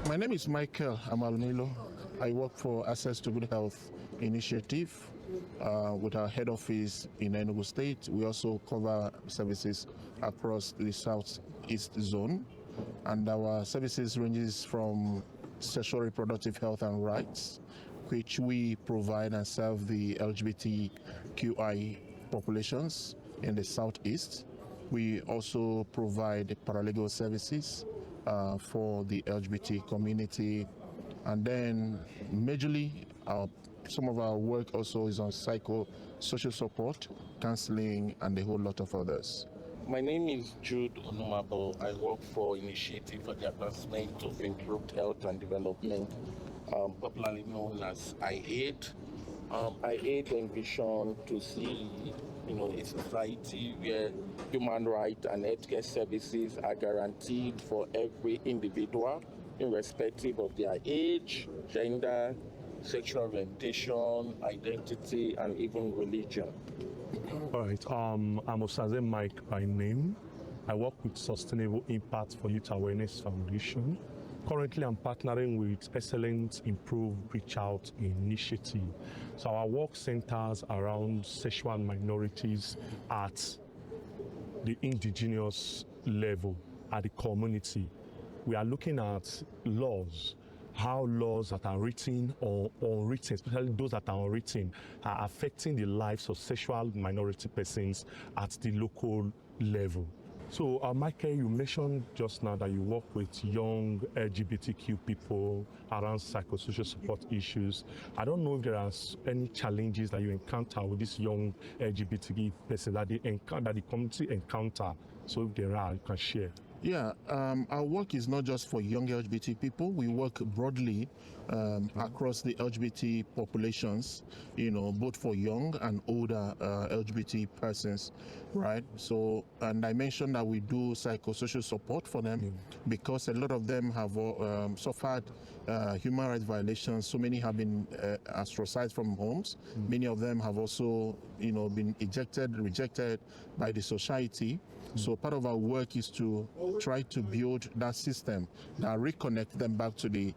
My name is Michael Amalmilo. I work for Access to Good Health Initiative with our head office in Enugu State. We also cover services across the Southeast Zone, and our services ranges from sexual reproductive health and rights, which we provide and serve the LGBTQIA populations in the Southeast. We also provide paralegal services for the LGBT community, and then majorly some of our work also is on psychosocial support, counseling, and a whole lot of others. My name is Jude Onumabo. I work for Initiative for the Advancement of Improved Health and Development, popularly known as IAID. IAID envision to see, a society where human rights and healthcare services are guaranteed for every individual, irrespective of their age, gender, sexual orientation, identity, and even religion. All right, I'm Osaze Mike by name. I work with Sustainable Impact for Youth Awareness Foundation. Currently, I'm partnering with Excellent Improve Reach Out Initiative. So our work centers around sexual minorities at the indigenous level, at the community. We are looking at laws, how laws that are written or unwritten, especially those that are unwritten, are affecting the lives of sexual minority persons at the local level. So, Michael, you mentioned just now that you work with young LGBTQ people around psychosocial support issues. I don't know if there are any challenges that you encounter with these young LGBTQ persons that the community encounter. So, if there are, you can share. Yeah, our work is not just for young LGBT people. We work broadly across the LGBT populations, both for young and older LGBT persons, right? So, and I mentioned that we do psychosocial support for them because a lot of them have suffered human rights violations. So many have been ostracized from homes. Many of them have also, been rejected by the society. So part of our work is to try to build that system that reconnect them back to the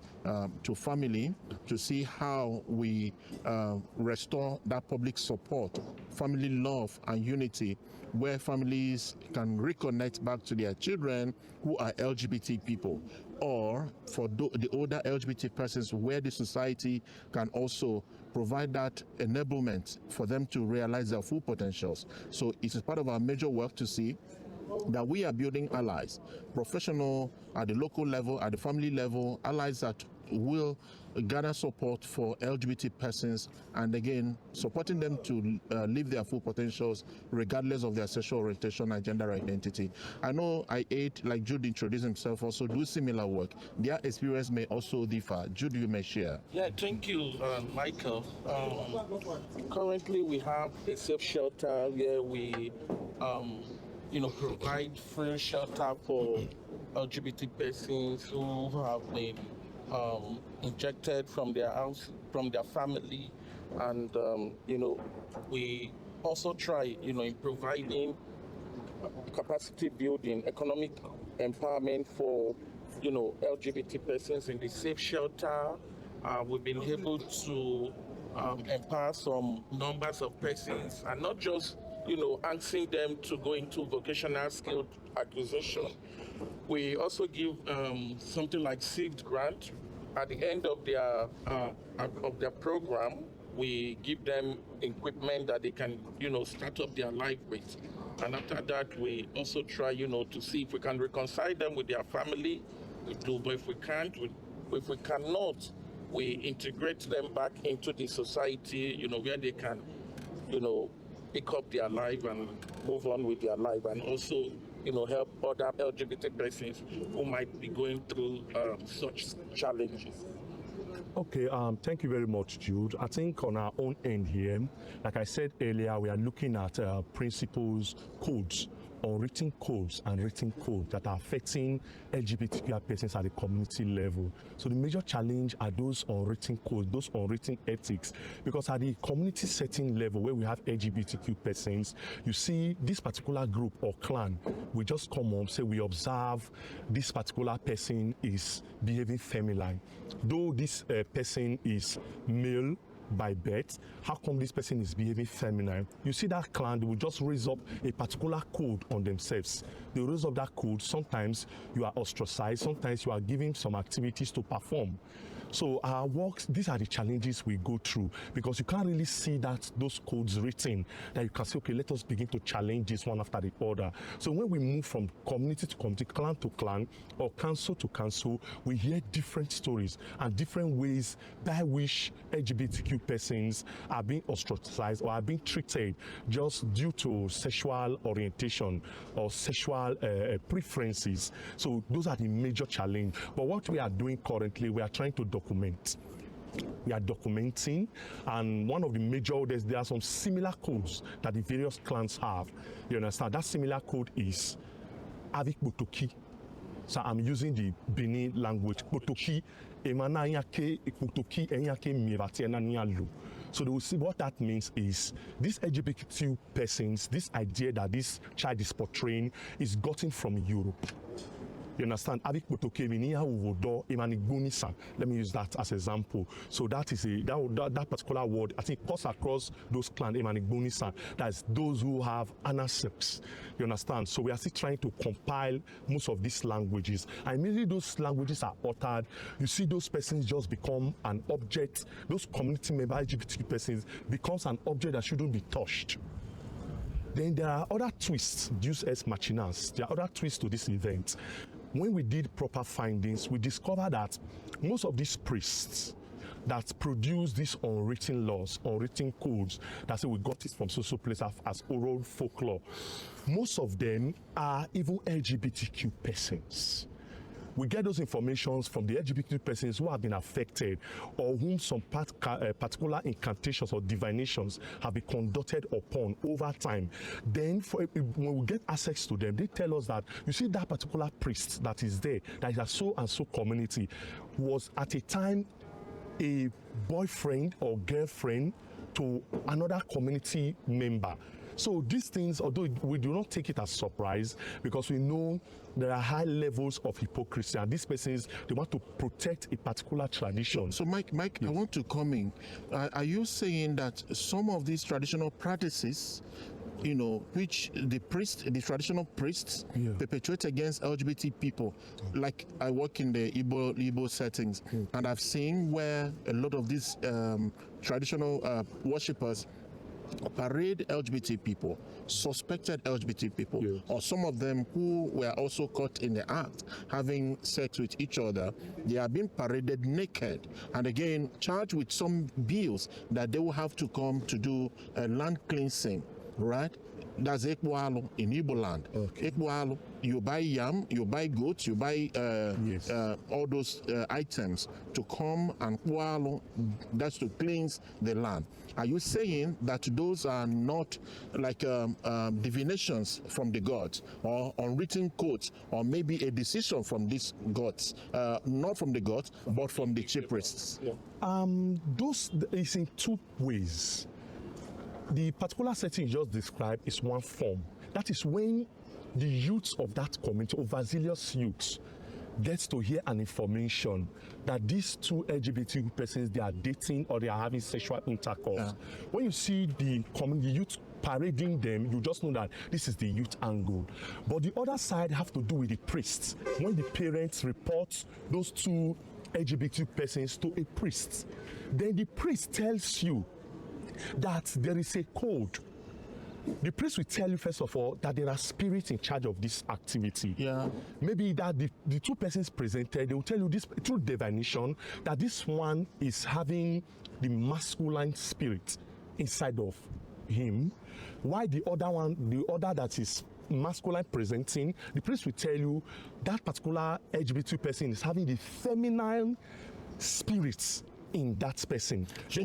to family, to see how we restore that public support, family love and unity, where families can reconnect back to their children who are LGBT people, or for the older LGBT persons, where the society can also provide that enablement for them to realize their full potentials. So it is part of our major work to see that we are building allies, professional at the local level, at the family level, allies that will gather support for LGBT persons, and again, supporting them to live their full potentials regardless of their sexual orientation and gender identity. I know IAID, like Jude introduced himself, also do similar work. Their experience may also differ. Jude, you may share. Yeah, thank you, Michael. Currently, we have a safe shelter where we provide free shelter for LGBT persons who have been injected from their house, from their family, and we also try, in providing capacity building, economic empowerment for LGBT persons in the safe shelter. We've been able to empower some numbers of persons, and not just asking them to go into vocational skill acquisition. We also give something like seed grant at the end of their program. We give them equipment that they can start up their life with, and after that we also try to see if we can reconcile them with their family. We do, but if we can't, if we cannot, we integrate them back into the society, where they can pick up their life and move on with their life, and also help other LGBT persons who might be going through such challenges. Okay, thank you very much, Jude. I think on our own end here, like I said earlier, we are looking at principles, codes unwritten codes and written codes that are affecting LGBTQIA persons at the community level. So the major challenge are those unwritten codes, those unwritten ethics, because at the community setting level where we have LGBTQ persons, you see this particular group or clan, we just come up, say we observe this particular person is behaving feminine. Though this person is male by birth, how come this person is behaving feminine? You see that clan, they will just raise up a particular code on themselves. They will raise up that code. Sometimes you are ostracized, sometimes you are given some activities to perform. So our works, these are the challenges we go through, because you can't really see those codes written that you can say, okay, let us begin to challenge this one after the other. So when we move from community to community, clan to clan, or council to council, we hear different stories and different ways by which LGBTQ persons are being ostracized or are being treated just due to sexual orientation or sexual preferences. So those are the major challenges. But what we are doing currently, we are trying to document. We are documenting, and one of the major, there are some similar codes that the various clans have. You understand? That similar code is Avik Botoki. So I'm using the Benin language. Botoki, Emana Yake, Botoki, Enyake Mirati, Enanialu. So they will see what that means is these LGBTQ persons, this idea that this child is portraying is gotten from Europe. You understand? Let me use that as an example. So that is that particular word, I think, cuts across those clans. That's those who have anal sex. You understand? So we are still trying to compile most of these languages. And immediately those languages are uttered, you see those persons just become an object. Those community member LGBT persons becomes an object that shouldn't be touched. Then there are other twists, deus ex machinas. There are other twists to this event. When we did proper findings, we discovered that most of these priests that produce these unwritten laws, unwritten codes, that say we got it from social places as oral folklore, most of them are even LGBTQ persons. We get those informations from the LGBT persons who have been affected or whom some particular incantations or divinations have been conducted upon over time. Then when we get access to them, they tell us that, you see, that particular priest that is there, that is a so and so community, was at a time a boyfriend or girlfriend to another community member. So these things, although we do not take it as surprise, because we know there are high levels of hypocrisy, and these persons, they want to protect a particular tradition. So Mike, yes. I want to come in. Are you saying that some of these traditional practices, you know, which the traditional priests perpetuate against LGBT people, like I work in the Igbo settings, and I've seen where a lot of these traditional worshippers parade LGBT people, suspected LGBT people, or some of them who were also caught in the act having sex with each other. They are being paraded naked, and again charged with some bills that they will have to come to do a land cleansing, right? That's Ekwalo in Igbo land. Okay. Ekwalo, you buy yam, you buy goats, you buy all those items to come and kwalo, that's to cleanse the land. Are you saying that those are not like divinations from the gods or unwritten codes, or maybe a decision from these gods, not from the gods, but from the chief priests? Those is in two ways. The particular setting you just described is one form. That is when the youths of that community, overzealous youths, gets to hear an information that these two LGBT persons, they are dating or they are having sexual intercourse. When you see the youth parading them, you just know that this is the youth angle. But the other side have to do with the priests. When the parents report those two LGBT persons to a priest, then the priest tells you that there is a code. The priest will tell you, first of all, that there are spirits in charge of this activity. Maybe that the two persons presented, they will tell you this through divination, that this one is having the masculine spirit inside of him, while the other that is masculine presenting, the priest will tell you that particular LGBT person is having the feminine spirits in that person. So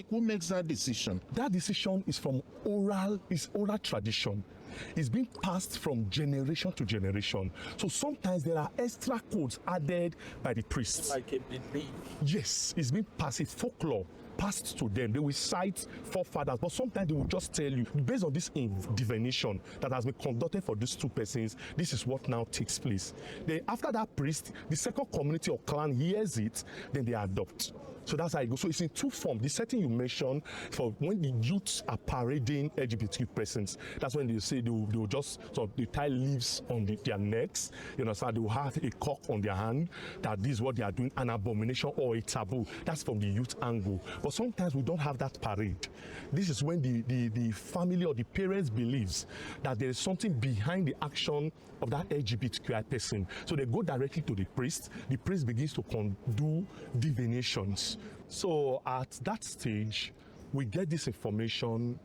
who makes that decision? That decision is from oral tradition. is being passed from generation to generation. So sometimes there are extra codes added by the priests. Like a belief. Yes, it's being passed, it's folklore passed to them. They will cite forefathers, but sometimes they will just tell you, based on this divination that has been conducted for these two persons, this is what now takes place. Then after that priest, the second community or clan hears it, then they adopt. So that's how it goes. So it's in two forms. The setting you mentioned for when the youths are parading LGBTQ persons, that's when they say they will just they tie leaves on their necks. You know, so they will have a cock on their hand that this is what they are doing, an abomination or a taboo. That's from the youth angle. But sometimes we don't have that parade. This is when the family or the parents believes that there is something behind the action of that LGBTQI person. So they go directly to the priest. The priest begins to do divinations. So at that stage, we get this information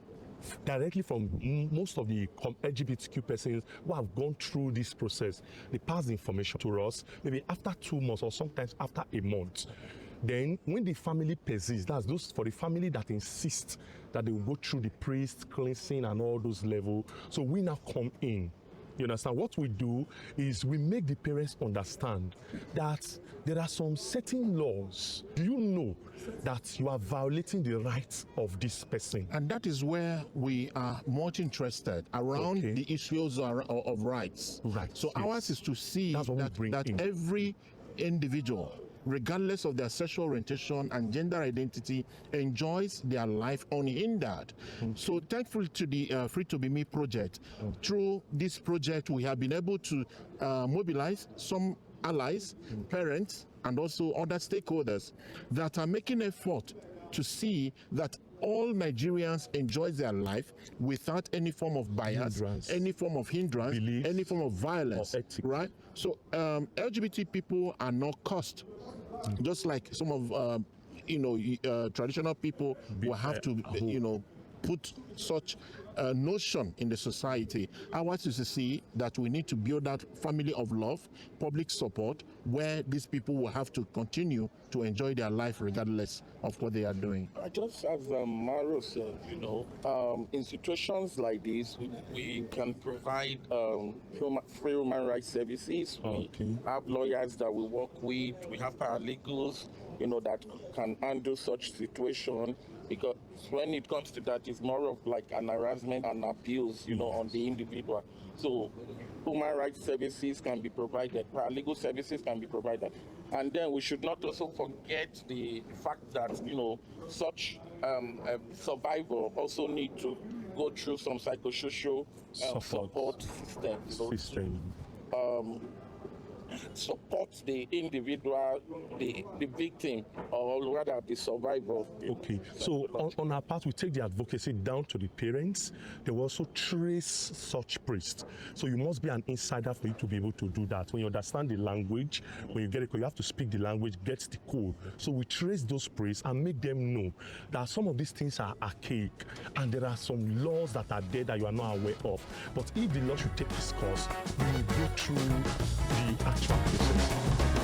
directly from most of the LGBTQ persons who have gone through this process. They pass the information to us, maybe after 2 months or sometimes after a month. Then when the family persists, that's those for the family that insist that they will go through the priest cleansing and all those levels. So we now come in. You understand? What we do is we make the parents understand that there are some certain laws. Do you know that you are violating the rights of this person? And that is where we are much interested around the issues of rights. Right. So yes. ours is to see that every individual, regardless of their sexual orientation and gender identity, enjoys their life unhindered. So thankful to the Free to Be Me project. Through this project, we have been able to mobilize some allies, parents, and also other stakeholders that are making effort to see that all Nigerians enjoy their life without any form of bias, any form of hindrance, belief, any form of violence, right? So LGBT people are not cursed, just like some of traditional people will have to put such a notion in the society. Ours is to see that we need to build that family of love, public support, where these people will have to continue to enjoy their life regardless of what they are doing. Just as Maro said, in situations like this, we can provide free human rights services. We have lawyers that we work with. We have paralegals, that can handle such situation. Because when it comes to that, it's more of like an harassment and abuse, on the individual. So human rights services can be provided, paralegal services can be provided. And then we should not also forget the fact that, such survivor also need to go through some psychosocial support system. Support the individual, the victim, or rather the survivor. Okay, so on our part, we take the advocacy down to the parents. They will also trace such priests. So you must be an insider for you to be able to do that. When you understand the language, when you get it, you have to speak the language, get the code. So we trace those priests and make them know that some of these things are archaic and there are some laws that are there that you are not aware of. But if the law should take this course, we will go through the actual process.